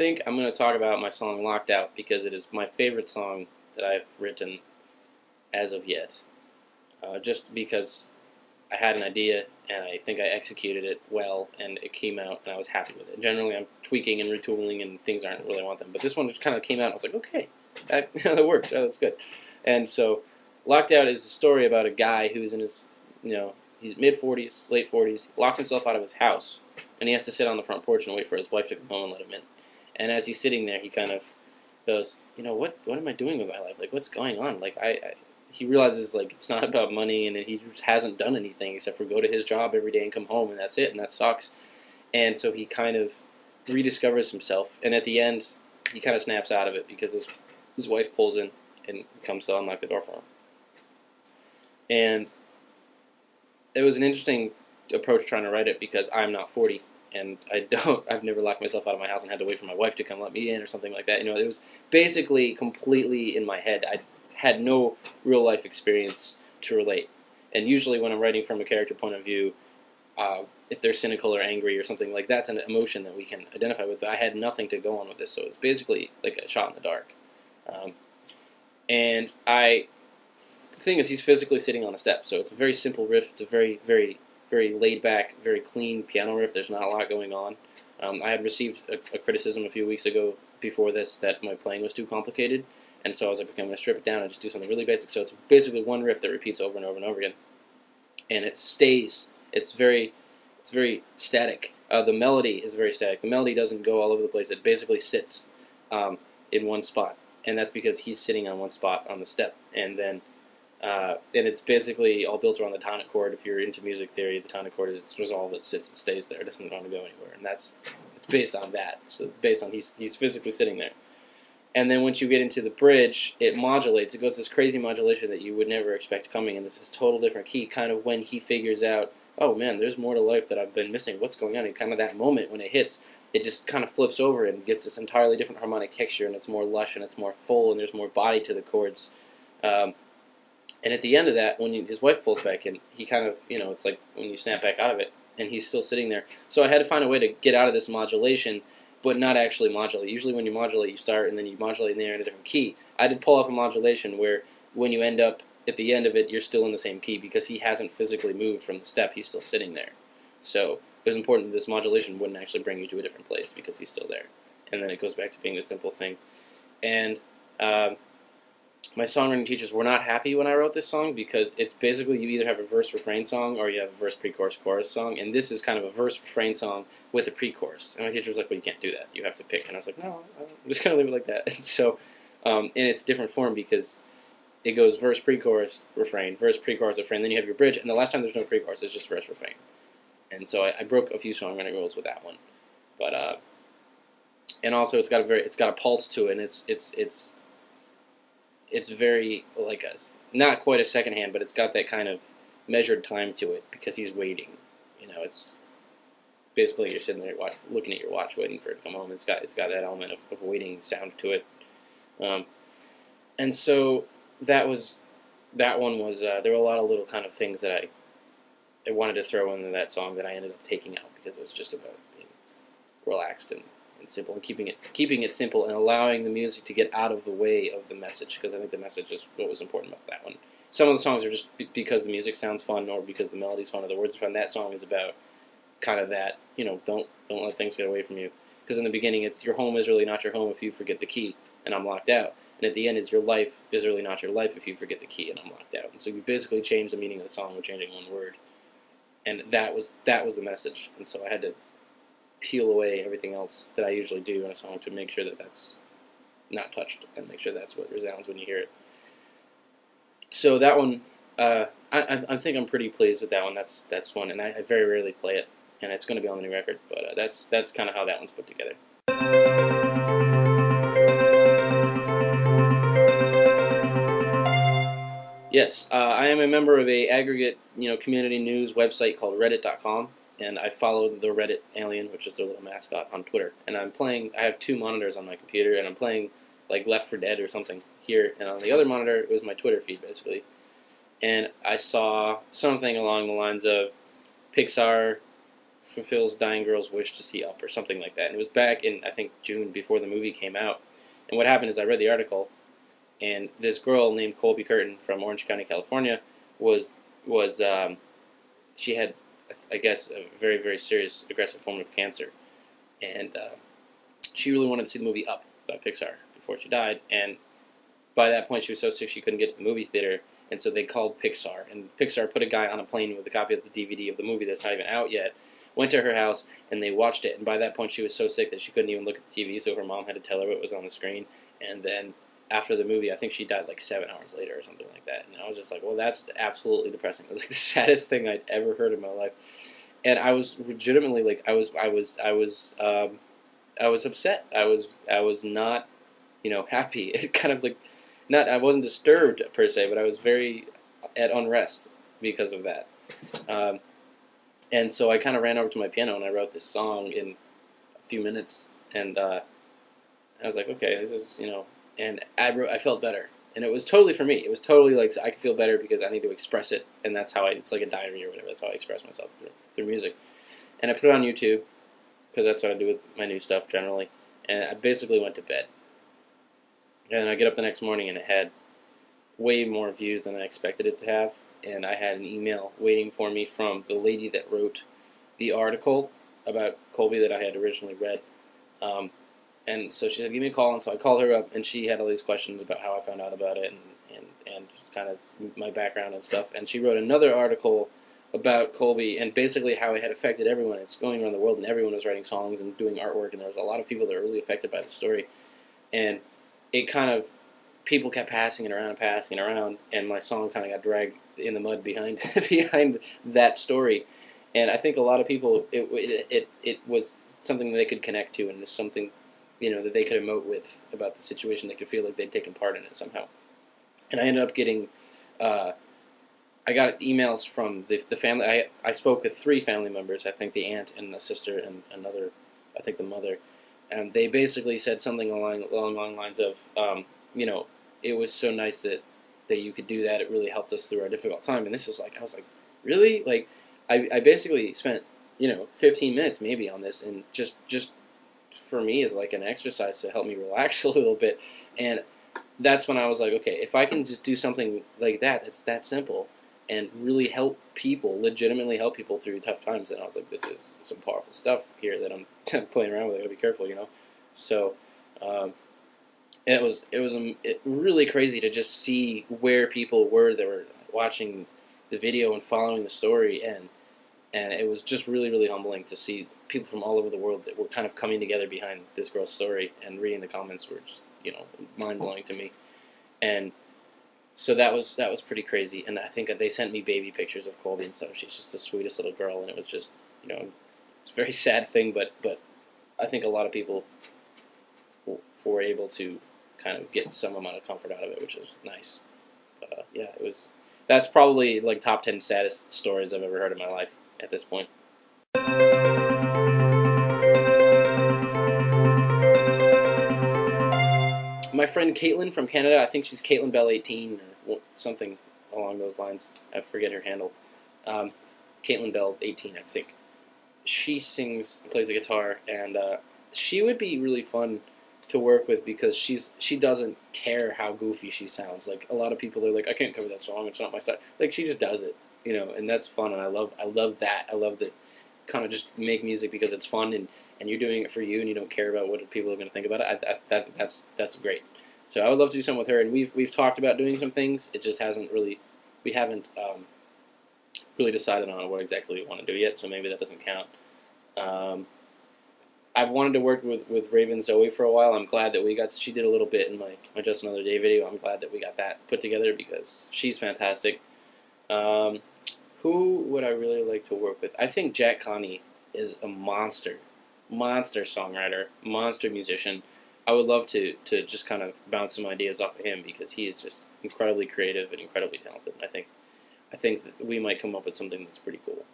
think I'm going to talk about my song Locked Out because it is my favorite song that I've written as of yet. Just because I had an idea and I think I executed it well and it came out and I was happy with it. Generally I'm tweaking and retooling and things aren't really want them, but this one just kind of came out and I was like, okay, that works, oh, that's good. And so Locked Out is a story about a guy who's in his, he's mid-40s, late 40s, locks himself out of his house, and he has to sit on the front porch and wait for his wife to come home and let him in. And as he's sitting there, he kind of goes, what am I doing with my life? Like, what's going on? Like, he realizes, like, it's not about money, and he just hasn't done anything except for go to his job every day and come home, and that's it, and that sucks. And so he kind of rediscovers himself, and at the end, he kind of snaps out of it because his wife pulls in and comes to unlock the door for him. And it was an interesting approach trying to write it because I'm not 40, and I've never locked myself out of my house and had to wait for my wife to come let me in or something like that. It was basically completely in my head. I had no real life experience to relate. And usually when I'm writing from a character point of view, if they're cynical or angry or something, like that's an emotion that we can identify with. I had nothing to go on with this, so it's basically like a shot in the dark. And the thing is, he's physically sitting on a step, so it's a very simple riff. It's a very, very, very laid-back, very clean piano riff. There's not a lot going on. I had received a criticism a few weeks ago before this that my playing was too complicated, and so I was like, okay, I'm going to strip it down and just do something really basic. So it's basically one riff that repeats over and over and over again, and it stays. It's very static. The melody is very static. The melody doesn't go all over the place. It basically sits in one spot, and that's because he's sitting on one spot on the step, and then and it's basically all built around the tonic chord. If you're into music theory, the tonic chord is just all that sits and stays there. It doesn't want to go anywhere, and it's based on that. So based on he's physically sitting there. And then once you get into the bridge, it modulates. It goes this crazy modulation that you would never expect coming in this total different key, kind of when he figures out, oh man, there's more to life that I've been missing. What's going on? And kind of that moment when it hits, it just kind of flips over and gets this entirely different harmonic texture, and it's more lush and it's more full, and there's more body to the chords. And at the end of that, when his wife pulls back in, he kind of, it's like when you snap back out of it, and he's still sitting there. So I had to find a way to get out of this modulation, but not actually modulate. Usually when you modulate, you start, and then you modulate in there in a different key. I did pull off a modulation where when you end up at the end of it, you're still in the same key because he hasn't physically moved from the step. He's still sitting there. So it was important that this modulation wouldn't actually bring you to a different place because he's still there. And then it goes back to being this simple thing. And my songwriting teachers were not happy when I wrote this song because it's basically you either have a verse-refrain song or you have a verse, pre-chorus, chorus song, and this is kind of a verse-refrain song with a pre-chorus. And my teacher was like, well, you can't do that. You have to pick. And I was like, no, I'm just going to leave it like that. And so, in its different form because it goes verse, pre-chorus, refrain, verse, pre-chorus, refrain, then you have your bridge, and the last time there's no pre-chorus, it's just verse, refrain. And so I broke a few songwriting rules with that one. But, and also it's got a pulse to it, and it's very, like, not quite a second hand, but it's got that kind of measured time to it because he's waiting. It's basically you're sitting there looking at your watch waiting for it to come home. It's got that element of waiting sound to it. And so that one was, there were a lot of little kind of things that I wanted to throw into that song that I ended up taking out because it was just about being relaxed and simple and keeping it simple and allowing the music to get out of the way of the message because I think the message is what was important about that one. Some of the songs are just because the music sounds fun or because the melody's fun or the words are fun. That song is about kind of that, don't let things get away from you. Because in the beginning it's your home is really not your home if you forget the key and I'm locked out. And at the end it's your life is really not your life if you forget the key and I'm locked out. And so you basically changed the meaning of the song with changing one word. And that was the message. And so I had to peel away everything else that I usually do in a song to make sure that that's not touched and make sure that's what resounds when you hear it. So that one, I think I'm pretty pleased with that one. That's one, and I very rarely play it, and it's going to be on the new record. But that's kind of how that one's put together. Yes, I am a member of a aggregate, community news website called Reddit.com. And I followed the Reddit alien, which is their little mascot, on Twitter. And I have two monitors on my computer, and I'm playing, like, Left 4 Dead or something here. And on the other monitor, it was my Twitter feed, basically. And I saw something along the lines of Pixar fulfills dying girl's wish to see Up or something like that. And it was back in, I think, June before the movie came out. And what happened is I read the article, and this girl named Colby Curtin from Orange County, California, she had, I guess, a very, very serious, aggressive form of cancer. And she really wanted to see the movie Up by Pixar before she died. And by that point, she was so sick she couldn't get to the movie theater. And so they called Pixar. And Pixar put a guy on a plane with a copy of the DVD of the movie that's not even out yet, went to her house, and they watched it. And by that point, she was so sick that she couldn't even look at the TV, so her mom had to tell her what was on the screen. And then after the movie, I think she died like 7 hours later or something like that. And I was just like, well, that's absolutely depressing. It was like the saddest thing I'd ever heard in my life. And I was legitimately like, I was upset. I was not, happy. It kind of like, I wasn't disturbed per se, but I was very at unrest because of that. And so I kind of ran over to my piano and I wrote this song in a few minutes. And I was like, okay, this is, and I felt better. And it was totally for me. It was totally like, I could feel better because I need to express it. And that's how it's like a diary or whatever. That's how I express myself through music. And I put it on YouTube because that's what I do with my new stuff generally. And I basically went to bed. And I get up the next morning and it had way more views than I expected it to have. And I had an email waiting for me from the lady that wrote the article about Colby that I had originally read. And so she said, give me a call. And so I called her up, and she had all these questions about how I found out about it and kind of my background and stuff. And she wrote another article about Colby and basically how it had affected everyone. It's going around the world, and everyone was writing songs and doing artwork, and there was a lot of people that were really affected by the story. And it kind of, people kept passing it around, and my song kind of got dragged in the mud behind that story. And I think a lot of people, it was something that they could connect to, and it's something, that they could emote with about the situation. They could feel like they'd taken part in it somehow. And I ended up getting, I got emails from the family. I spoke with 3 family members, I think the aunt and the sister and another, I think the mother. And they basically said something along the lines of, it was so nice that you could do that. It really helped us through our difficult time. And this is like, I was like, really? Like, I basically spent, 15 minutes maybe on this, and just for me is like an exercise to help me relax a little bit. And that's when I was like, okay, if I can just do something like that, that's that simple, and really help people, legitimately help people through tough times, then I was like, this is some powerful stuff here that I'm playing around with. I gotta be careful, So, and it was really crazy to just see where people were that were watching the video and following the story, and it was just really, really humbling to see people from all over the world that were kind of coming together behind this girl's story, and reading the comments were just, mind-blowing to me. And so that was pretty crazy. And I think they sent me baby pictures of Colby and stuff. She's just the sweetest little girl, and it was just, it's a very sad thing, but I think a lot of people were able to kind of get some amount of comfort out of it, which was nice. But yeah, that's probably like top 10 saddest stories I've ever heard in my life at this point. My friend Caitlin from Canada, I think she's Caitlin Bell 18 or something along those lines. I forget her handle. Caitlin Bell 18, I think. She sings, plays the guitar, and she would be really fun to work with because she doesn't care how goofy she sounds. Like, a lot of people are like, I can't cover that song, it's not my style. Like, she just does it, and that's fun, and I love that. I love that kind of just make music because it's fun, and you're doing it for you, and you don't care about what people are going to think about it. That's great. So I would love to do something with her, and we've talked about doing some things. It just hasn't really, we haven't really decided on what exactly we want to do yet, so maybe that doesn't count. I've wanted to work with Raven Zoe for a while. I'm glad that she did a little bit in my Just Another Day video. I'm glad that we got that put together because she's fantastic. Who would I really like to work with? I think Jack Connie is a monster songwriter, monster musician. I would love to just kind of bounce some ideas off of him because he is just incredibly creative and incredibly talented. I think that we might come up with something that's pretty cool.